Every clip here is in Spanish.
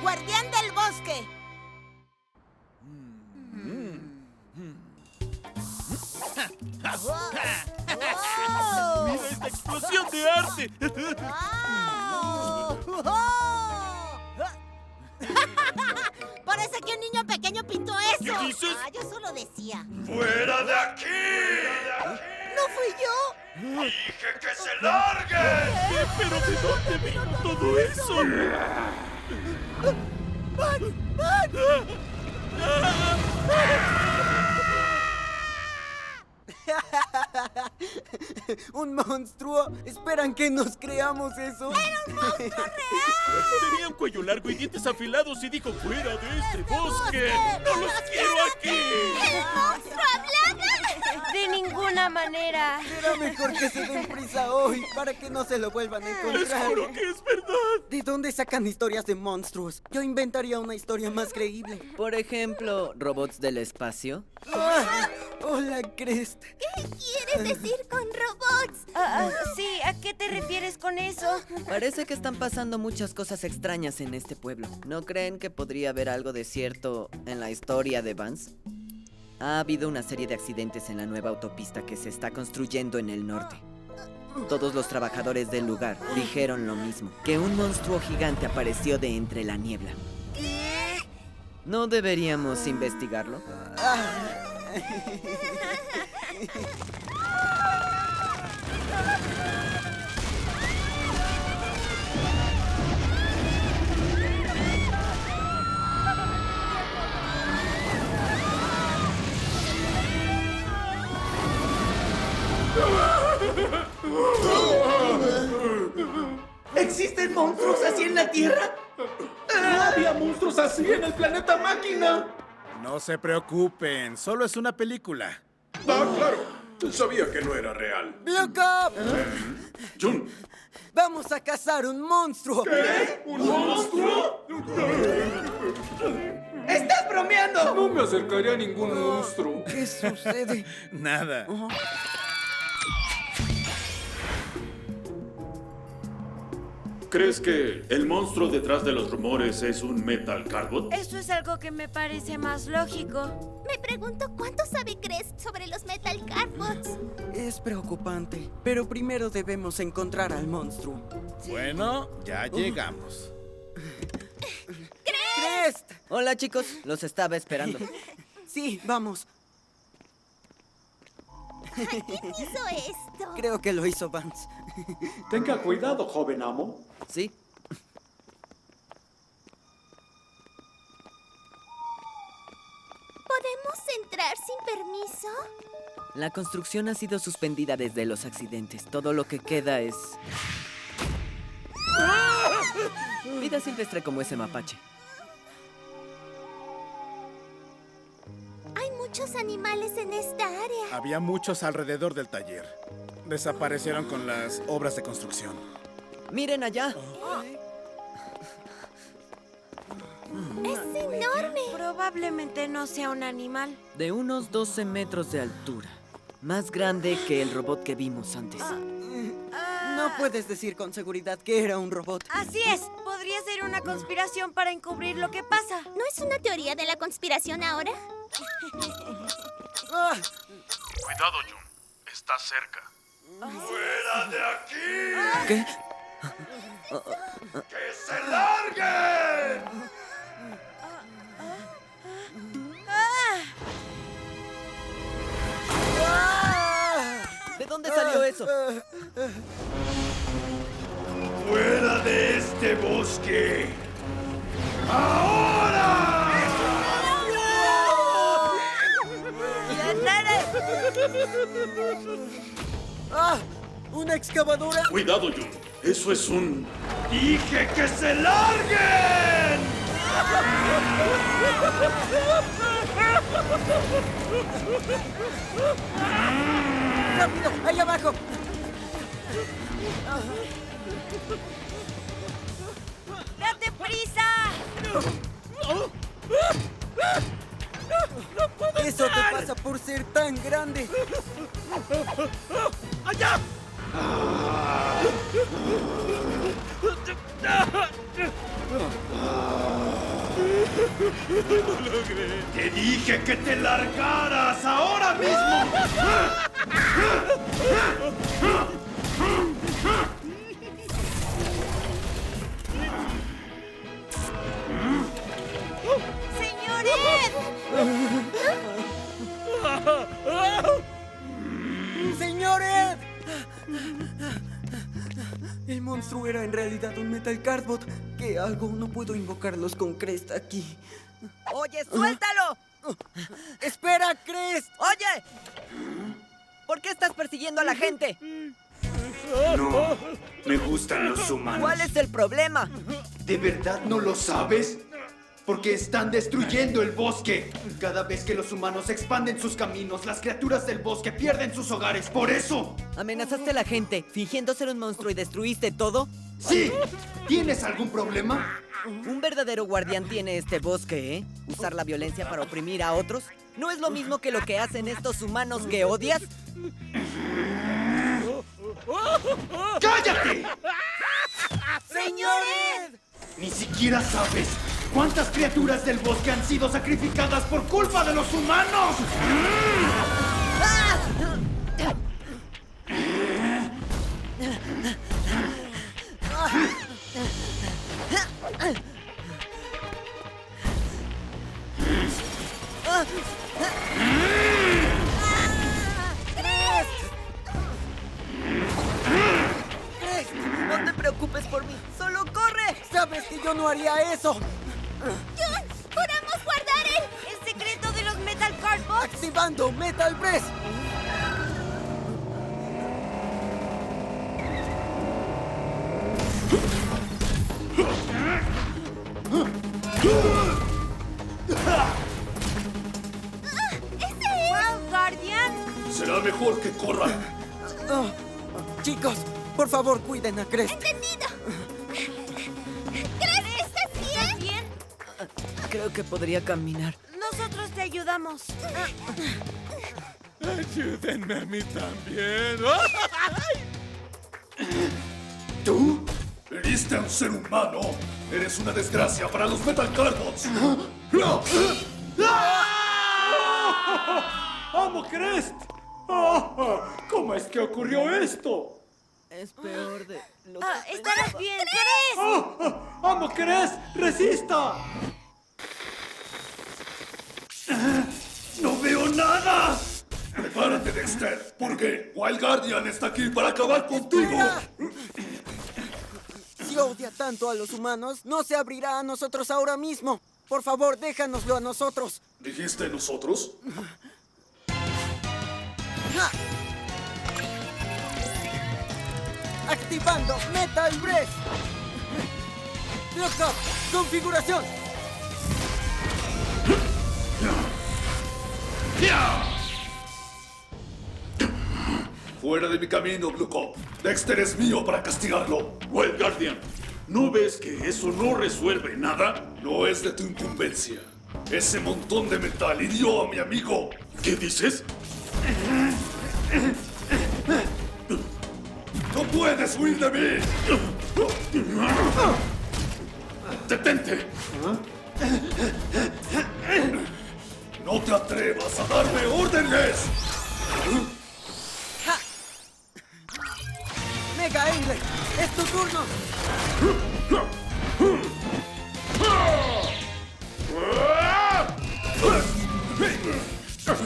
guardián del bosque. ¡Wow! ¡Mira esta explosión de arte! ¡Wow! Parece que un niño pequeño pintó eso. ¿Qué dices? Yo solo decía. ¡Fuera de aquí! ¿No fui yo? ¡Dije que se larguen! ¿Pero de dónde vino todo eso? ¿Un monstruo? ¿Esperan que nos creamos eso? Tenía un cuello largo y dientes afilados y dijo: ¡fuera de este bosque! ¡No los quiero aquí! ¿El monstruo hablaba? De ninguna manera. Será mejor que se den prisa hoy para que no se lo vuelvan a ¡Les encontrar. juro que es verdad! ¿De dónde sacan historias de monstruos? Yo inventaría una historia más creíble. Por ejemplo, robots del espacio. ¡Ah! ¡Hola, Crest! ¿Qué quieres decir con robots? Sí, ¿a qué te refieres con eso? Parece que están pasando muchas cosas extrañas en este pueblo. ¿No creen que podría haber algo de cierto en la historia de Vance? Ha habido una serie de accidentes en la nueva autopista que se está construyendo en el norte. Todos los trabajadores del lugar dijeron lo mismo, que un monstruo gigante apareció de entre la niebla. ¿Qué? ¿No deberíamos investigarlo? ¿Existen monstruos así en la Tierra? ¡No había monstruos así en el planeta Máquina! No se preocupen, solo es una película. ¡Ah, claro! Sabía que no era real. ¡Blue Cup! Jun, ¡Vamos a cazar un monstruo! ¿un monstruo? ¡Estás bromeando! No me acercaré a ningún monstruo. ¿Qué sucede? Nada. ¿Crees que el monstruo detrás de los rumores es un Metal Carbot? Eso es algo que me parece más lógico. Me pregunto cuánto sabe Crest sobre los Metal Carbots. Es preocupante, pero primero debemos encontrar al monstruo. Bueno, ya llegamos. ¡Crest! Hola chicos, los estaba esperando. Sí, vamos. ¿Quién hizo esto? Creo que lo hizo Vance. Tenga cuidado, joven amo. ¿Sí? ¿Podemos entrar sin permiso? La construcción ha sido suspendida desde los accidentes. Todo lo que queda es... vida silvestre como ese mapache. Hay muchos animales en esta área. Había muchos alrededor del taller. Desaparecieron con las obras de construcción. ¡Miren allá! ¡Es enorme! Probablemente no sea un animal. De unos 12 metros de altura. Más grande que el robot que vimos antes. No puedes decir con seguridad que era un robot. Así es. Podría ser una conspiración para encubrir lo que pasa. ¿No es una teoría de la conspiración ahora? ¡Ah! Cuidado, Jun. Está cerca. ¡Fuera de aquí! ¿Qué? ¡Que se larguen! ¿De dónde salió eso? ¡Fuera de este bosque! ¡Ahora! ¡Ah! ¿Una excavadora? Cuidado, Jun. Eso es un... ¡Dije que se larguen! ¡Rápido! ¡Ahí abajo! ¡Date prisa! Eso te pasa por ser tan grande. ¡Allá! ¡Lo logré! ¡Te dije que te largaras ahora mismo! ¡Señor Ed! ¡Señor Ed! El monstruo era en realidad un Metal Cardbot. ¿Qué hago? No puedo invocarlos con Crest aquí. ¡Oye, suéltalo! ¡Espera, Crest! ¡Oye! ¿Por qué estás persiguiendo a la gente? No, me gustan los humanos. ¿Cuál es el problema? ¿De verdad no lo sabes? Porque están destruyendo el bosque. Cada vez que los humanos expanden sus caminos, las criaturas del bosque pierden sus hogares. ¡Por eso! ¿Amenazaste a la gente fingiendo ser un monstruo y destruiste todo? ¡Sí! ¿Tienes algún problema? Un verdadero guardián tiene este bosque, ¿eh? ¿Usar la violencia para oprimir a otros? ¿No es lo mismo que lo que hacen estos humanos que odias? ¡Cállate! ¡Señor Ed! Ni siquiera sabes cuántas criaturas del bosque han sido sacrificadas por culpa de los humanos. ¡Crest! No te preocupes por mí, solo corre. ¡Sabes que yo no haría eso! ¡John! ¡Juramos guardar ¡El secreto de los Metal Cardbots! ¡Activando Metal Breath! ¡Wow, Guardian! Será mejor que corra. Oh, chicos, por favor, cuiden a Crest. ¡Entendido! ¿Crees? ¿Estás bien? ¿Bien? Creo que podría caminar. Nosotros te ayudamos. Ayúdenme a mí también. ¿Tú? ¿Heriste a un ser humano? Eres una desgracia para los Metal Cardbots. ¡Amo Crest! ¿Cómo es que ocurrió esto? Es peor de lo que... ¿Estarás bien? ¿Crees? ¡Amo Crest! ¡Resista! ¡No veo nada! Prepárate, Dexter, porque Wild Guardian está aquí para acabar contigo. Si odia tanto a los humanos, no se abrirá a nosotros ahora mismo. Por favor, déjanoslo a nosotros. ¿Dijiste nosotros? ¡Ja! Activando Metal Breath. Lock up. Configuración. Fuera de mi camino, Blue Cop. Dexter es mío para castigarlo. Wild Guardian, ¿no ves que eso no resuelve nada? No es de tu incumbencia. Ese montón de metal hirió a mi amigo. ¿Qué dices? ¡No puedes huir de mí! ¡Detente! ¡No te atrevas a darme órdenes! Mega Engler, es tu turno.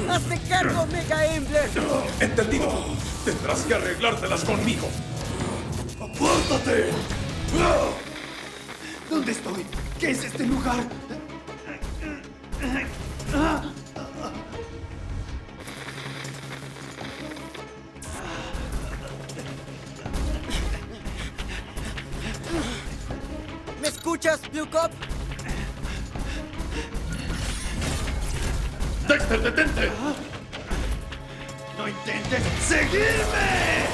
Hazte cargo, Mega Embler. ¡Entendido! Tendrás que arreglártelas conmigo. ¡Apártate! ¿Dónde estoy? ¿Qué es este lugar? ¿Me escuchas, Blue Cop? ¡Dexter, detente! ¡No intentes seguirme!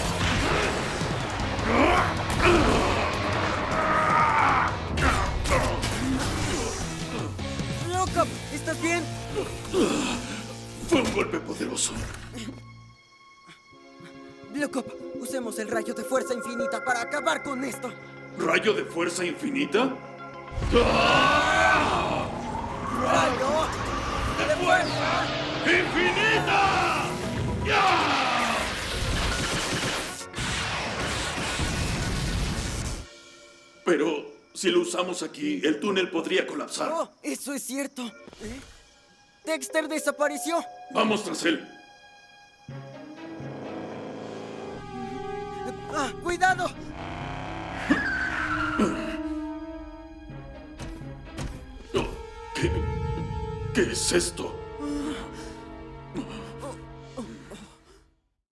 Blue Cop, ¿estás bien? Fue un golpe poderoso. Blue Cop, usemos el rayo de fuerza infinita para acabar con esto. ¿Rayo de fuerza infinita? ¡Rayo! ¡De fuerza! ¡Infinita! ¡Ya! Pero si lo usamos aquí, el túnel podría colapsar. ¡Oh! Eso es cierto. Dexter desapareció. Vamos tras él. ¡Ah! ¡Cuidado! Oh, ¿Qué es esto?